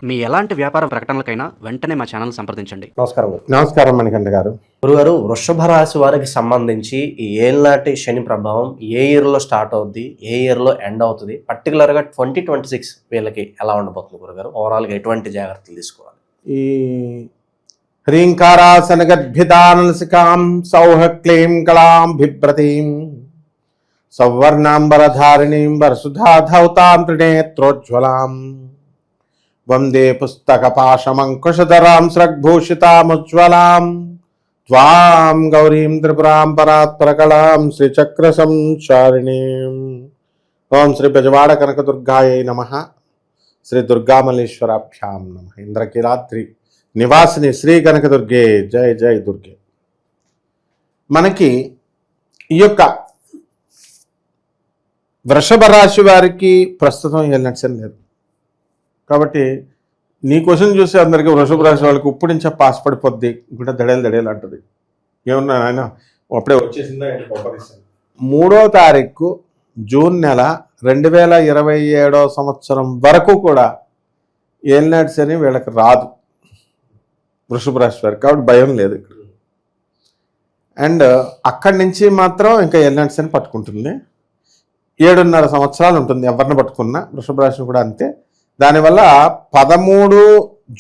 మీ ఎలాంటి వ్యాపార ప్రకటనలకైనా వెంటనే మా ఛానల్ సంప్రదించండి. నమస్కారం. నమస్కారం మణికంఠ గారు. గురుగారు, వృషభ రాశి వారికి సంబంధించి ఈ ఏళ్ళనాటి శని ప్రభావం ఏ ఇయర్లో స్టార్ట్ అవుద్ది, ఏ ఇయర్లో ఎండ్ అవుతుంది, పర్టికులర్గా 2026 వీళ్ళకి ఎలా ఉండబోతుంది గురుగారు? ఓవరాల్గా ఎటువంటి జాగ్రత్తలు తీసుకోవాలి? ఈ హ్రీంకారాసనగద్భిదానలసికాం సౌహ క్లీం కళాం బిభ్రతీం సౌవర్ణాంబరధారిణీం వరసుధాధౌతాం త్రినేత్రోజ్వలాం వందే పుస్తకపాశమంకుశధరాం స్రగ్భూషితాముజ్వలాం త్వాం గౌరీం త్రిపురాం పరాత్పరకళాం శ్రీచక్రసంచారిణీం. ఓం శ్రీ బెజవాడ కనకదుర్గాయై నమః. శ్రీ దుర్గామల్లేశ్వరాభ్యాం నమః. ఇంద్రకీలాద్రి నివాసిని శ్రీ కనకదుర్గే జయ జయ దుర్గే. మనకి ఈ యొక్క వృషభ రాశి వారికి ప్రస్తుతం వెళ్ళినట్టు లేదు కాబట్టి నీ క్వశ్చన్ చూసి అందరికీ వృషభ రాశి వాళ్ళకి ఇప్పుడు నుంచే పాస్ పడిపోద్ది, గుండె దడేలు అంటుంది. ఏమన్నా ఆయన అప్పుడే వచ్చేసిందా? 3వ తారీఖు జూన్ నెల 2027 సంవత్సరం వరకు కూడా ఏలినాడ్స్ అని వీళ్ళకి రాదు వృషభ రాశి వారికి, కాబట్టి భయం లేదు ఇక్కడ. అండ్ అక్కడి నుంచి మాత్రం ఇంకా ఏలినాడ్స్ అని పట్టుకుంటుంది. 7.5 సంవత్సరాలు ఉంటుంది ఎవరిని పట్టుకున్నా. వృషభ రాశి కూడా అంతే. దానివల్ల 13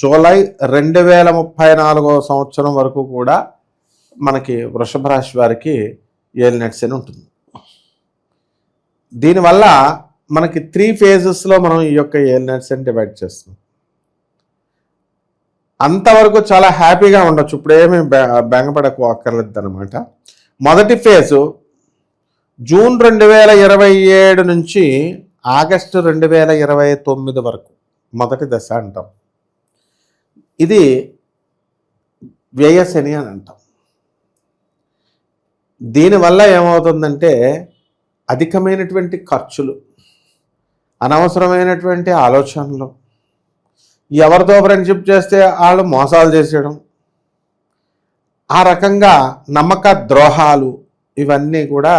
జూలై 2034 సంవత్సరం వరకు కూడా మనకి వృషభ రాశి వారికి ఏలినాడ్స్ అని ఉంటుంది. దీనివల్ల మనకి 3 ఫేజెస్లో మనం ఈ యొక్క ఏలినాడ్స్ అని డివైడ్ చేస్తున్నాం. అంతవరకు చాలా హ్యాపీగా ఉండొచ్చు, ఇప్పుడేమీ బెంగపడకు అక్కర్లేదు అనమాట. మొదటి ఫేజు జూన్ 2027 నుంచి ఆగస్టు 2029 వరకు మొదటి దశ అంటాం. ఇది వ్యయశని అని అంటాం. దీనివల్ల ఏమవుతుందంటే అధికమైనటువంటి ఖర్చులు, అనవసరమైనటువంటి ఆలోచనలు, ఎవరితో ఫ్రెండ్షిప్ చేస్తే వాళ్ళు మోసాలు చేసేయడం, ఆ రకంగా నమ్మక ద్రోహాలు, ఇవన్నీ కూడా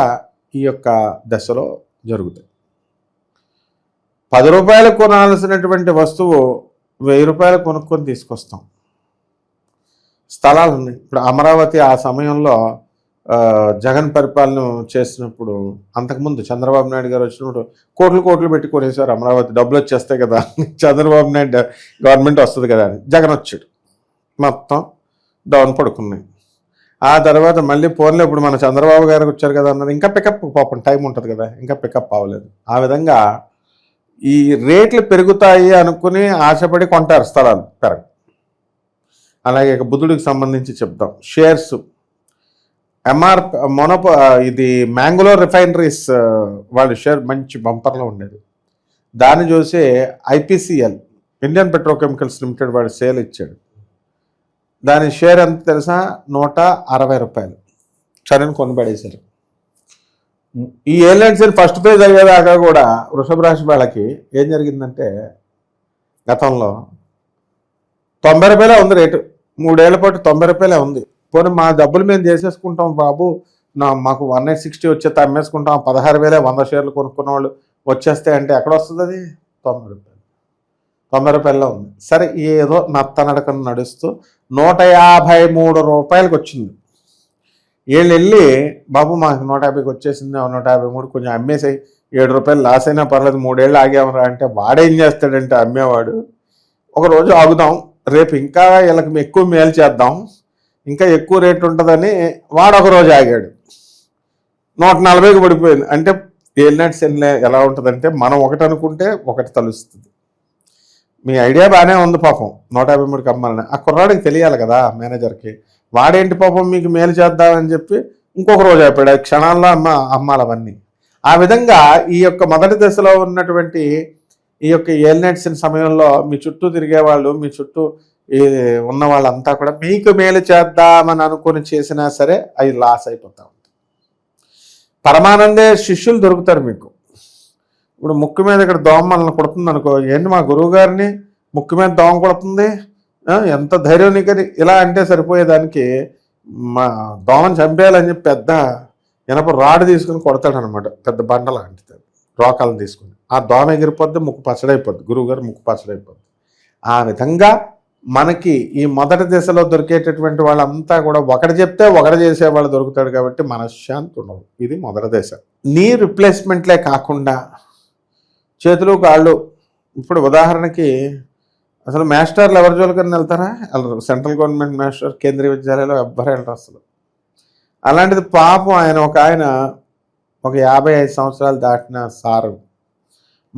ఈ యొక్క దశలో జరుగుతాయి. 10 రూపాయలు కొనాల్సినటువంటి వస్తువు 1000 రూపాయలు కొనుక్కొని తీసుకొస్తాం. స్థలాలు ఉన్నాయి. ఇప్పుడు అమరావతి ఆ సమయంలో జగన్ పరిపాలన చేసినప్పుడు, అంతకుముందు చంద్రబాబు నాయుడు గారు వచ్చినప్పుడు కోట్లు పెట్టి కొనేసారు అమరావతి. డబ్బులు వచ్చేస్తాయి కదా, చంద్రబాబు నాయుడు గవర్నమెంట్ వస్తుంది కదా అని. జగన్ వచ్చాడు, మొత్తం డౌన్ పడుకున్నాయి. ఆ తర్వాత మళ్ళీ ఫోన్లో ఇప్పుడు మన చంద్రబాబు గారికి వచ్చారు కదా అన్నారు. ఇంకా పికప్ పాపం టైం ఉంటుంది కదా, ఇంకా పికప్ అవ్వలేదు. ఆ విధంగా ఈ రేట్లు పెరుగుతాయి అనుకుని ఆశపడి కొంటారు, స్థలాలు పెరగ. అలాగే బుద్ధుడికి సంబంధించి చెప్తాం. షేర్స్ ఇది మ్యాంగ్లోర్ రిఫైనరీస్ వాళ్ళ షేర్ మంచి బంపర్లో ఉండేది. దాన్ని చూసి IPCL ఇండియన్ పెట్రోకెమికల్స్ లిమిటెడ్ వాడు సేల్ ఇచ్చాడు. దాని షేర్ ఎంత తెలుసా? 160 రూపాయలు. సరైన కొనబడేశారు. ఈ ఎయిర్లైన్స్ ఫస్ట్ ఫేజ్ అయ్యేదాకా కూడా వృషభ రాశి వాళ్ళకి ఏం జరిగిందంటే, గతంలో 90 రూపాయలే ఉంది రేటు. 3 ఏళ్ల పాటు 90 రూపాయలే ఉంది. పోనీ మా డబ్బులు మేము చేసేసుకుంటాం బాబు, మాకు 1860 వచ్చేస్తే అమ్మేసుకుంటాం, 16,000 100 షేర్లు కొనుక్కున్న వాళ్ళు వచ్చేస్తే అంటే ఎక్కడ వస్తుంది అది? 90 రూపాయలు. 90 రూపాయల్లో ఉంది. సరే, ఏదో నత్తనడకను నడుస్తూ 153 రూపాయలకి వచ్చింది. వీళ్ళు వెళ్ళి బాబు మాకు 150కి వచ్చేసింది, 153 కొంచెం అమ్మేసాయి, 7 రూపాయలు లాస్ అయినా పర్లేదు, 3 ఏళ్ళు ఆగామరా అంటే వాడేం చేస్తాడంటే అమ్మేవాడు, ఒకరోజు ఆగుదాం, రేపు ఇంకా వీళ్ళకి ఎక్కువ మేలు చేద్దాం, ఇంకా ఎక్కువ రేటు ఉంటుందని వాడు ఒకరోజు ఆగాడు. 140కి పడిపోయింది. అంటే ఏలినాడ్స్ ఎలా ఉంటుందంటే, మనం ఒకటి అనుకుంటే ఒకటి తలుస్తుంది. మీ ఐడియా బాగానే ఉంది పాపం, 153కి అమ్మాలని. ఆ కుర్రాడికి తెలియాలి కదా మేనేజర్కి. వాడేంటి పాపం మీకు మేలు చేద్దామని చెప్పి ఇంకొక రోజు అయిపోయాడు. క్షణాల్లో అమ్మాలి అవన్నీ. ఆ విధంగా ఈ యొక్క మొదటి దశలో ఉన్నటువంటి ఈ యొక్క ఏలినాడ్స్ సమయంలో మీ చుట్టూ తిరిగేవాళ్ళు, మీ చుట్టూ ఉన్న వాళ్ళంతా కూడా మీకు మేలు చేద్దామని అనుకుని చేసినా సరే అవి లాస్ అయిపోతా ఉంటాయి. పరమానందే శిష్యులు దొరుకుతారు మీకు. ఇప్పుడు ముక్కు మీద ఇక్కడ దోమ మనల్ని కొడుతుంది అనుకో, ఏంటి మా గురువు గారిని ముక్కు మీద దోమ కొడుతుంది, ఎంత ధైర్యం నీకని ఇలా అంటే సరిపోయేదానికి మా దోమని చంపేయాలని చెప్పి పెద్ద ఇనప రాడ్ తీసుకుని కొడతాడనమాట, పెద్ద బండ లాంటిది, రోకాలను తీసుకుని. ఆ దోమ ఎగిరిపోద్ది, ముక్కు పచ్చడైపోద్ది, గురువుగారు ముక్కు పచ్చడైపోద్ది. ఆ విధంగా మనకి ఈ మొదటి దశలో దొరికేటటువంటి వాళ్ళంతా కూడా ఒకటి చెప్తే ఒకటి చేసేవాళ్ళు దొరుకుతాడు కాబట్టి మనశ్శాంతి ఉండదు. ఇది మొదటి దశ. నీ రిప్లేస్మెంట్లే కాకుండా చేతులు కాళ్ళు, ఇప్పుడు ఉదాహరణకి అసలు మాస్టర్లు ఎవరి జోలికని వెళ్తారా? వెళ్ళరు. సెంట్రల్ గవర్నమెంట్ మాస్టర్ కేంద్రీయ విద్యాలయంలో ఎవ్వరు వెళ్ళరు అసలు. అలాంటిది పాపం ఆయన ఒక 55 సంవత్సరాలు దాటిన సారు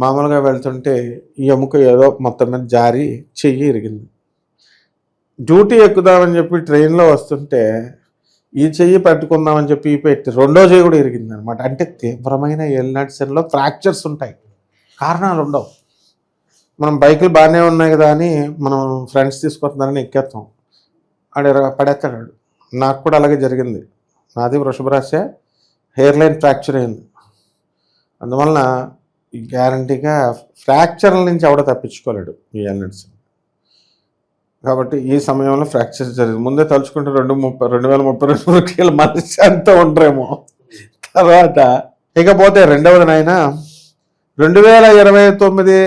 మామూలుగా వెళ్తుంటే ఈ ఎముక ఏదో మొత్తం మీద జారి చెయ్యి ఇరిగింది. డ్యూటీ ఎక్కుదామని చెప్పి ట్రైన్లో వస్తుంటే ఈ చెయ్యి పెట్టుకుందామని చెప్పి పెట్టి రెండో చెయ్యి కూడా ఇరిగింది అనమాట. అంటే తీవ్రమైన ఏలినాటిసన్లో ఫ్రాక్చర్స్ ఉంటాయి, కారణాలు ఉండవు. మనం బైకులు బాగానే ఉన్నాయి కదా అని మనం ఫ్రెండ్స్ తీసుకొస్తున్నారని ఎక్కేస్తాం, పడేస్తాడు. నాకు కూడా అలాగే జరిగింది. నాది వృషభ రాశి, హెయిర్ లైన్ ఫ్రాక్చర్ అయింది. అందువలన ఈ గ్యారంటీగా ఫ్రాక్చర్ల నుంచి ఎవడో తప్పించుకోలేడు ఈ ఎల్నెట్స్. కాబట్టి ఈ సమయంలో ఫ్రాక్చర్ జరిగింది. ముందే తలుచుకుంటే 2032 మనిషి అంతా ఉండరేమో. తర్వాత ఇకపోతే రెండవదినైనా 2029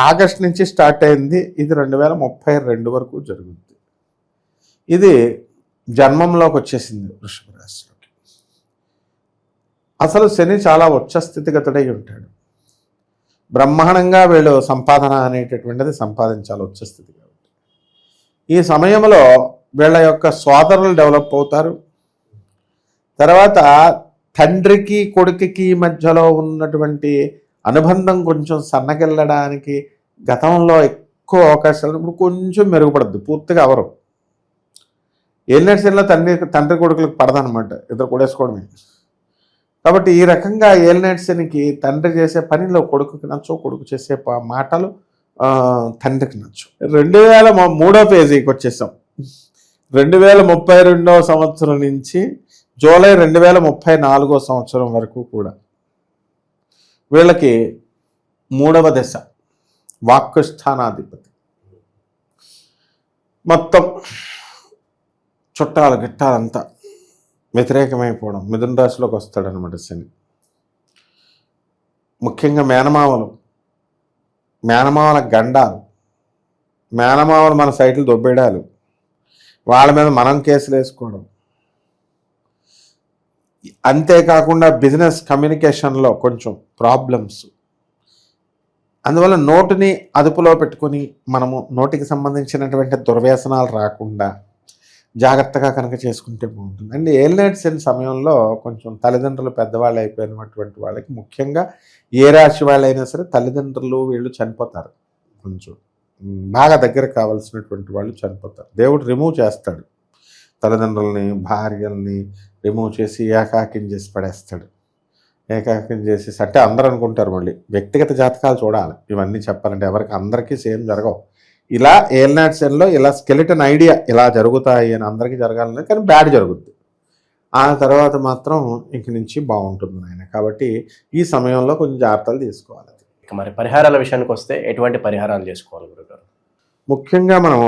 ఆగస్ట్ నుంచి స్టార్ట్ అయింది. ఇది 2032 వరకు జరుగుతుంది. ఇది జన్మంలోకి వచ్చేసింది వృషభ రాశిలోకి. అసలు శని చాలా ఉచ్చ స్థితిగతుడై ఉంటాడు. బ్రహ్మాండంగా వీళ్ళు సంపాదన అనేటటువంటిది సంపాదించాలి ఉచ్చస్థితి కాబట్టి. ఈ సమయంలో వీళ్ళ యొక్క సోదరులు డెవలప్ అవుతారు. తర్వాత తండ్రికి కొడుకుకి మధ్యలో ఉన్నటువంటి అనుబంధం కొంచెం సన్నగిల్లడానికి గతంలో ఎక్కువ అవకాశాలు ఇప్పుడు కొంచెం మెరుగుపడుద్ది, పూర్తిగా అవరు. ఏలినాటి తండ్రి కొడుకులకు పడదనమాట, ఇద్దరు కొడేసుకోవడమే. కాబట్టి ఈ రకంగా ఏలినాటి శనికి తండ్రి చేసే పనిలో కొడుకుకి నచ్చు, కొడుకు చేసే మాటలు తండ్రికి నచ్చు. 2003 ఫేజీకి వచ్చేసాం. 2032 సంవత్సరం నుంచి జూలై 2034 సంవత్సరం వరకు కూడా వీళ్ళకి 3వ దశ వాక్కు స్థానాధిపతి. మొత్తం చుట్టాలు గిట్టాలంతా వ్యతిరేకమైపోవడం, మిథున రాశిలోకి వస్తాడనమాట శని. ముఖ్యంగా మేనమావల గండాలు, మేనమావలు మన సైట్లు దొబ్బేయడాలు, వాళ్ళ మీద మనం కేసులు వేసుకోవడం. అంతేకాకుండా బిజినెస్ కమ్యూనికేషన్లో కొంచెం ప్రాబ్లమ్స్. అందువల్ల నోటిని అదుపులో పెట్టుకొని మనము నోటికి సంబంధించినటువంటి దుర్వ్యసనాలు రాకుండా జాగ్రత్తగా కనుక చేసుకుంటే బాగుంటుంది. అండ్ ఏలినాటి శని సమయంలో కొంచెం తల్లిదండ్రులు పెద్దవాళ్ళు అయిపోయినటువంటి వాళ్ళకి, ముఖ్యంగా ఏ రాశి వాళ్ళైనా సరే తల్లిదండ్రులు వీళ్ళు చనిపోతారు. కొంచెం బాగా దగ్గర కావాల్సినటువంటి వాళ్ళు చనిపోతారు. దేవుడు రిమూవ్ చేస్తాడు, తల్లిదండ్రులని భార్యల్ని రిమూవ్ చేసి ఏకాకిని చేసి పడేస్తాడు. ఏకాకిని చేసేసి అంటే అందరూ అనుకుంటారు, మళ్ళీ వ్యక్తిగత జాతకాలు చూడాలి ఇవన్నీ చెప్పాలంటే. ఎవరికి అందరికీ సేమ్ జరగవు. ఇలా ఏలినాటి శనిలో ఇలా స్కెలిటన్ ఐడియా ఇలా జరుగుతాయి అని అందరికీ జరగాలని, కానీ బ్యాడ్ జరుగుద్ది. ఆ తర్వాత మాత్రం ఇంక నుంచి బాగుంటుంది ఆయన. కాబట్టి ఈ సమయంలో కొంచెం జాగ్రత్తలు తీసుకోవాలి. ఇక మరి పరిహారాల విషయానికి వస్తే ఎటువంటి పరిహారాలు చేసుకోవాలి గురుగారు? ముఖ్యంగా మనం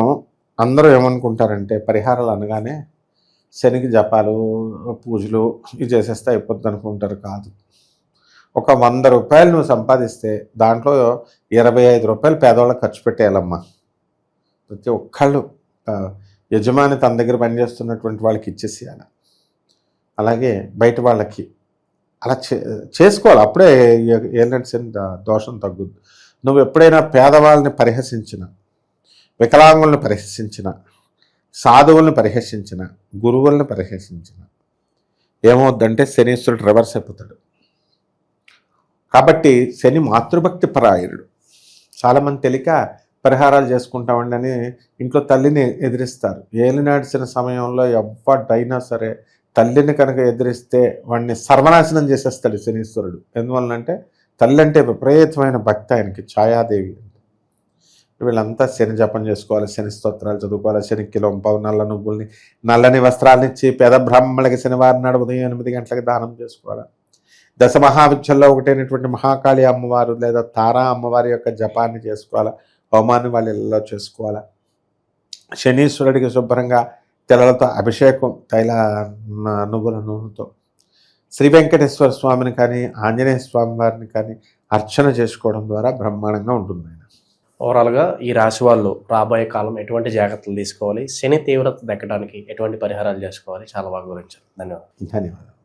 అందరూ ఏమనుకుంటారంటే పరిహారాలు అనగానే శనికి జపాలు పూజలు ఇవి చేసేస్తే అయిపోద్ది అనుకుంటారు. కాదు. ఒక 100 రూపాయలు నువ్వు సంపాదిస్తే దాంట్లో 25 రూపాయలు పేదవాళ్ళకి ఖర్చు పెట్టేయాలమ్మా. ప్రతి ఒక్కళ్ళు యజమాని తన దగ్గర పనిచేస్తున్నటువంటి వాళ్ళకి ఇచ్చేసేయాలి. అలాగే బయట వాళ్ళకి అలా చేసుకోవాలి. అప్పుడే ఏలినాటి శని దోషం తగ్గుద్ది. నువ్వు ఎప్పుడైనా పేదవాళ్ళని పరిహసించిన, వికలాంగుల్ని పరిహసించిన, సాధువుల్ని పరిహసించిన, గురువుల్ని పరిహసించిన ఏమవుద్దంటే శనీశ్వరుడు రివర్స్ అయిపోతాడు. కాబట్టి శని మాతృభక్తి పరాయణుడు. చాలామంది తెలియక పరిహారాలు చేసుకుంటామండి అని ఇంట్లో తల్లిని ఎదిరిస్తారు. ఏలినాటి శని సమయంలో ఎవడైనా సరే తల్లిని కనుక ఎదిరిస్తే వాడిని సర్వనాశనం చేసేస్తాడు శనీశ్వరుడు. ఎందువలనంటే తల్లి అంటే విపరీతమైన భక్తి ఆయనకి, ఛాయాదేవి. వీళ్ళంతా శని జపం చేసుకోవాలి, శని స్తోత్రాలు చదువుకోవాలి, శనికి కిలోంపావు నల్ల నువ్వుల్ని, నల్లని వస్త్రాలను ఇచ్చి పేద బ్రాహ్మణులకి శనివారం నాడు ఉదయం 8 గంటలకు దానం చేసుకోవాలి. దశ మహావిద్యల్లో ఒకటైనటువంటి మహాకాళి అమ్మవారు లేదా తారా అమ్మవారి యొక్క జపాన్ని చేసుకోవాలి. హోమాన్ని వాళ్ళ ఇళ్ళలో చేసుకోవాలి. శనీశ్వరుడికి శుభ్రంగా తెల్లలతో అభిషేకం, తైల నువ్వుల నూనెతో శ్రీ వెంకటేశ్వర స్వామిని కానీ ఆంజనేయ స్వామి వారిని కానీ అర్చన చేసుకోవడం ద్వారా బ్రహ్మాండంగా ఉంటుంది ఆయన. ఓవరాల్గా ఈ రాశి వాళ్ళు రాబోయే కాలం ఎటువంటి జాగ్రత్తలు తీసుకోవాలి, శని తీవ్రత తగ్గడానికి ఎటువంటి పరిహారాలు చేసుకోవాలి, చాలా బాగా వివరించారు. ధన్యవాదాలు. ధన్యవాదాలు.